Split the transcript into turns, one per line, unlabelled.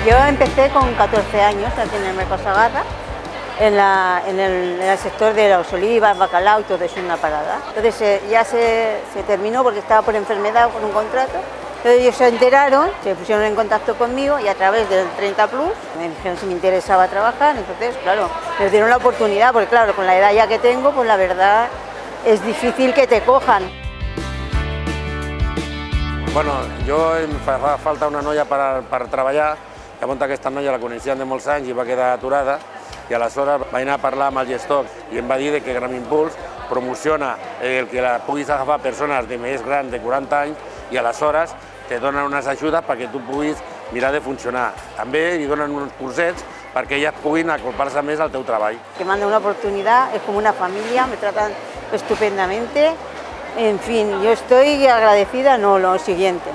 Yo empecé con 14 años aquí en el Mercado Sagarra, en el sector de las olivas, bacalao y todo eso en una parada. Entonces ya se terminó porque estaba por enfermedad con un contrato. Entonces ellos se enteraron, se pusieron en contacto conmigo y a través del 30 Plus me dijeron si me interesaba trabajar. Entonces, claro, me dieron la oportunidad porque, claro, con la edad ya que tengo, pues la verdad es difícil que te cojan.
Bueno, jo em fa falta una noia per treballar. Llavors aquesta noia la coneixien de molts anys i va quedar aturada i aleshores vaig anar a parlar amb el gestor i em va dir que Gram Impuls promociona el que la puguis agafar persones de més grans de 40 anys i aleshores te donen unes ajudes perquè tu puguis mirar de funcionar. També li donen uns cursets perquè elles puguin acolpar-se més al teu treball.
Que me han dado una oportunidad, es como una familia, me tratan estupendamente. En fin, yo estoy agradecida, no, lo siguiente.